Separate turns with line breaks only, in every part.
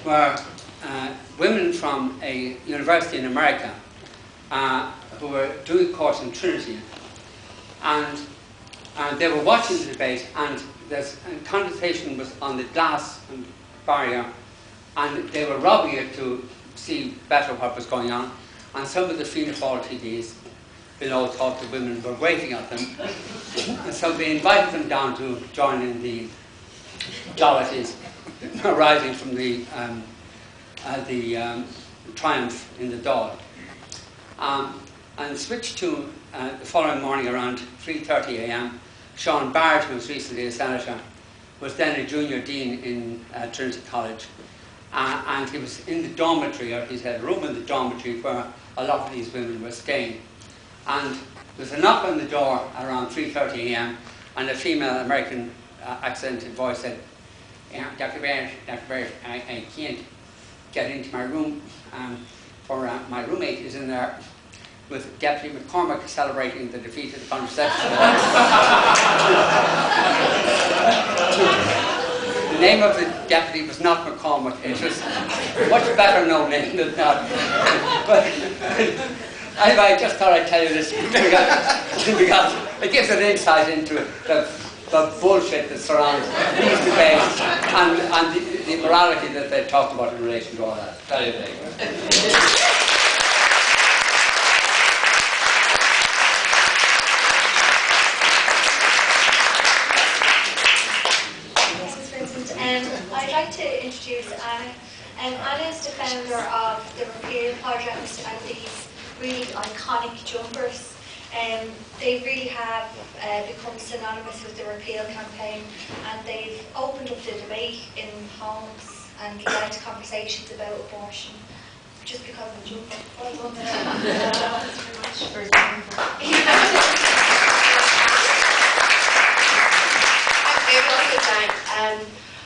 were women from a university in America who were doing a course in Trinity, and they were watching the debate, and this condensation was on the glass barrier, and they were rubbing it to see better what was going on, and some of the Fianna Fáil TDs below thought the women were waiting at them, and so they invited them down to join in the jollities arising from the triumph in the Dáil. And switched to the following morning around 3:30 a.m. Sean Barrett, who was recently a senator, was then a junior dean in Trinity College, and he was in the dormitory, or he had a room in the dormitory where a lot of these women were staying. And there was a knock on the door around 3:30 a.m. and a female American accented voice said, Dr. Barrett, I can't get into my room, for my roommate is in there with Deputy McCormack celebrating the defeat of the contraception. The name of the deputy was not McCormack, it was a much better known name than that. But anyway, I just thought I'd tell you this because it gives an insight into the bullshit that surrounds these debates and the morality that they talked about in relation to all that. Tell you later.
I'd like to introduce Anna. Anna is the founder of the Repeal project and these really iconic jumpers. They really have become synonymous with the Repeal campaign, and they've opened up the debate in homes and led to conversations about abortion just because of the jumper. Well done. Thanks very much for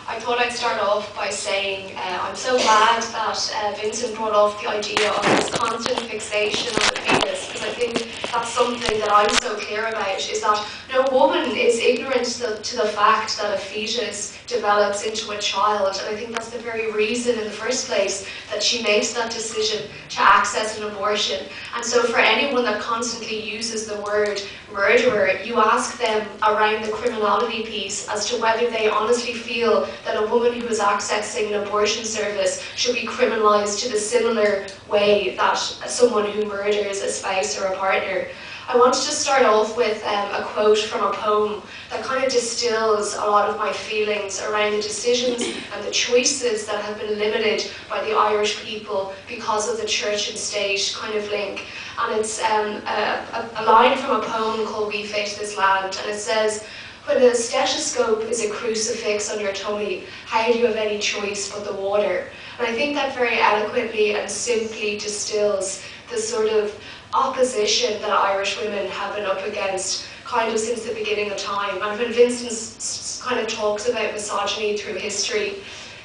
I thought I'd start off by saying I'm so glad that Vincent brought off the idea of this constant fixation on the fetus, because I think that's something that I'm so clear about, is that no woman is ignorant to the fact that a fetus develops into a child, and I think that's the very reason in the first place that she makes that decision to access an abortion. And so for anyone that constantly uses the word murderer, you ask them around the criminality piece as to whether they honestly feel that a woman who is accessing an abortion service should be criminalised to the similar way that someone who murders a spouse or a partner. I wanted to start off with a quote from a poem that kind of distills a lot of my feelings around the decisions and the choices that have been limited by the Irish people because of the church and state kind of link. And it's a line from a poem called We Face This Land, and it says, "When a stethoscope is a crucifix on your tummy, how do you have any choice but the water?" And I think that very eloquently and simply distills the sort of opposition that Irish women have been up against kind of since the beginning of time. And when Vincent kind of talks about misogyny through history,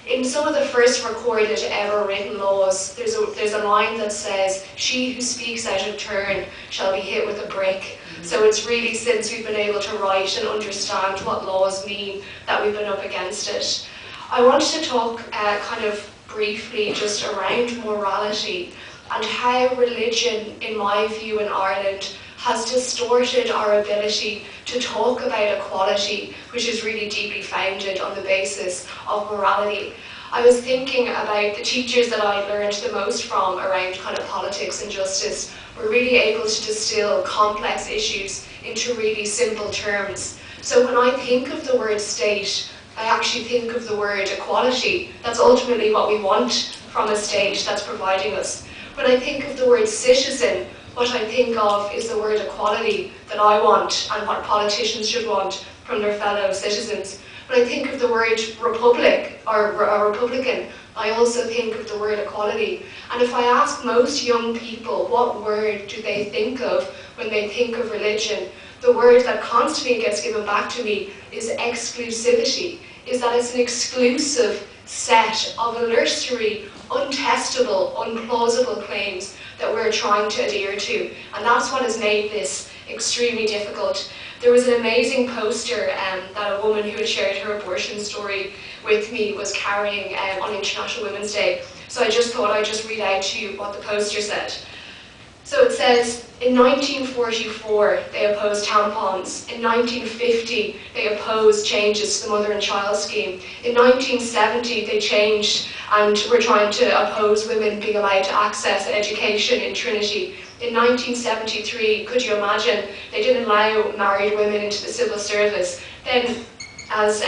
in some of the first recorded ever written laws, there's a line that says, "She who speaks out of turn shall be hit with a brick." So it's really since we've been able to write and understand what laws mean that we've been up against it. I wanted to talk kind of briefly just around morality and how religion, in my view, in Ireland has distorted our ability to talk about equality, which is really deeply founded on the basis of morality. I was thinking about the teachers that I learned the most from around kind of politics and justice were really able to distill complex issues into really simple terms. So when I think of the word state, I actually think of the word equality. That's ultimately what we want from a state that's providing us. When I think of the word citizen, what I think of is the word equality that I want and what politicians should want from their fellow citizens. When I think of the word republic or Republican, I also think of the word equality. And if I ask most young people what word do they think of when they think of religion, the word that constantly gets given back to me is exclusivity, is that it's an exclusive set of illusory, untestable, unplausible claims that we're trying to adhere to. And that's what has made this extremely difficult. There was an amazing poster that a woman who had shared her abortion story with me was carrying on International Women's Day. So I just thought I'd just read out to you what the poster said. So it says, in 1944, they opposed tampons. In 1950, they opposed changes to the mother and child scheme. In 1970, they changed and were trying to oppose women being allowed to access education in Trinity. In 1973, could you imagine, they didn't allow married women into the civil service. Then, as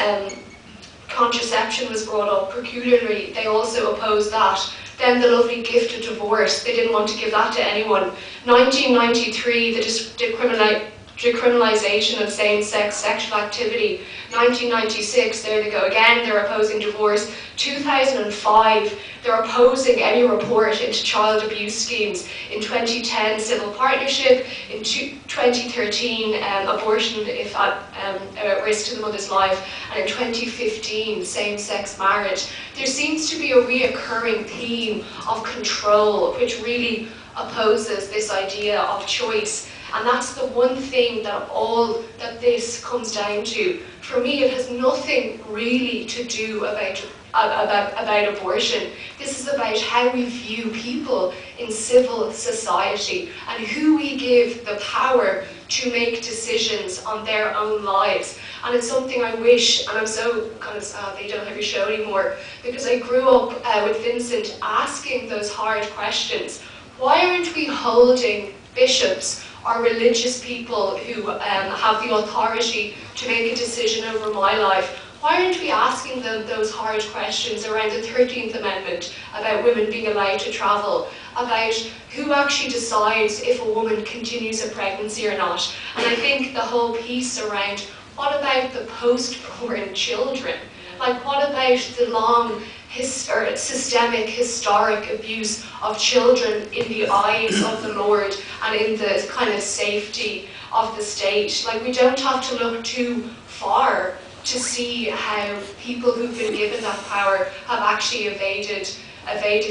contraception was brought up peculiarly, they also opposed that. Then the lovely gift of divorce, they didn't want to give that to anyone. 1993, the decriminalisation of same-sex sexual activity. 1996, there they go again, they're opposing divorce. 2005, they're opposing any report into child abuse schemes. In 2010, civil partnership. In 2013, abortion if at risk to the mother's life. And in 2015, same-sex marriage. There seems to be a reoccurring theme of control, which really opposes this idea of choice. And that's the one thing that this comes down to. For me, it has nothing really to do about abortion. This is about how we view people in civil society and who we give the power to make decisions on their own lives. And it's something I wish, and I'm so kind of sad they don't have your show anymore, because I grew up with Vincent asking those hard questions. Why aren't we holding bishops or religious people who have the authority to make a decision over my life? Why aren't we asking them those hard questions around the 13th Amendment, about women being allowed to travel, about who actually decides if a woman continues a pregnancy or not? And I think the whole piece around, what about the post-born children? Like, what about the long systemic, historic abuse of children in the eyes of the Lord and in the kind of safety of the state? Like, we don't have to look too far to see how people who've been given that power have actually evaded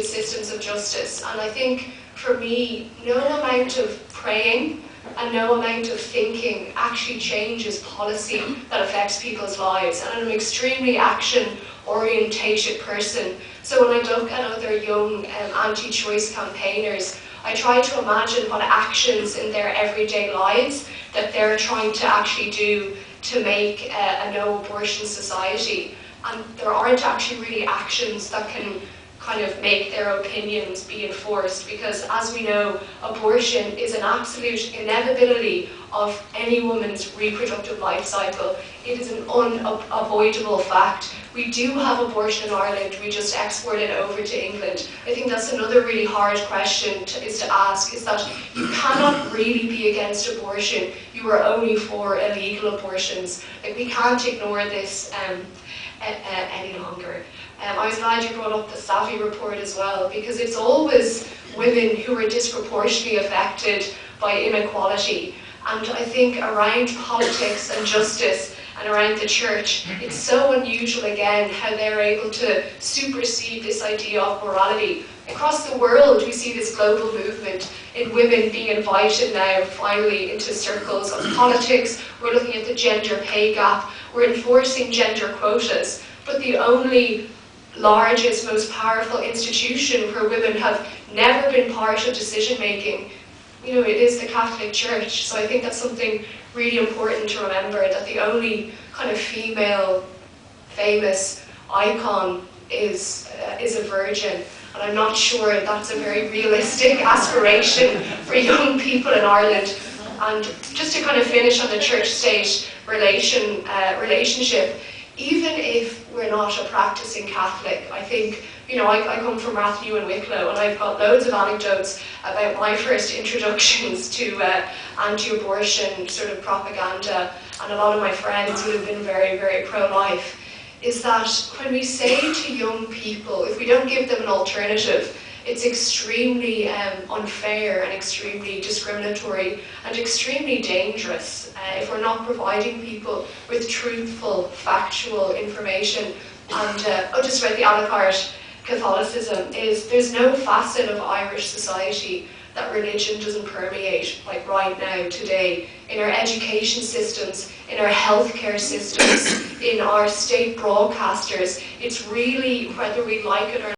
systems of justice. And I think, for me, no amount of praying and no amount of thinking actually changes policy that affects people's lives. And I'm an extremely action-orientated person. So when I look at other young anti-choice campaigners, I try to imagine what actions in their everyday lives that they're trying to actually do to make a no-abortion society. And there aren't actually really actions that can kind of make their opinions be enforced, because as we know, abortion is an absolute inevitability of any woman's reproductive life cycle. It is an unavoidable fact. We do have abortion in Ireland, we just export it over to England. I think that's another really hard question to ask, is that you cannot really be against abortion, you are only for illegal abortions. Like, we can't ignore this any longer. I was glad you brought up the Savvy report as well, because it's always women who are disproportionately affected by inequality. And I think around politics and justice and around the church, it's so unusual again how they're able to supersede this idea of morality. Across the world, we see this global movement in women being invited now finally into circles of politics. We're looking at the gender pay gap. We're enforcing gender quotas. But the only largest, most powerful institution where women have never been part of decision making, it is the Catholic Church. So I think that's something really important to remember, that the only kind of female famous icon is a virgin. And I'm not sure that's a very realistic aspiration for young people in Ireland. And just to kind of finish on the church-state relationship, even if we're not a practicing Catholic, I think, I come from Rathnew and Wicklow, and I've got loads of anecdotes about my first introductions to anti-abortion sort of propaganda, and a lot of my friends who have been very, very pro-life, is that when we say to young people, if we don't give them an alternative, it's extremely unfair and extremely discriminatory and extremely dangerous if we're not providing people with truthful, factual information. And just about the a la carte Catholicism is, there's no facet of Irish society that religion doesn't permeate, like right now, today, in our education systems, in our healthcare systems, in our state broadcasters. It's really, whether we like it or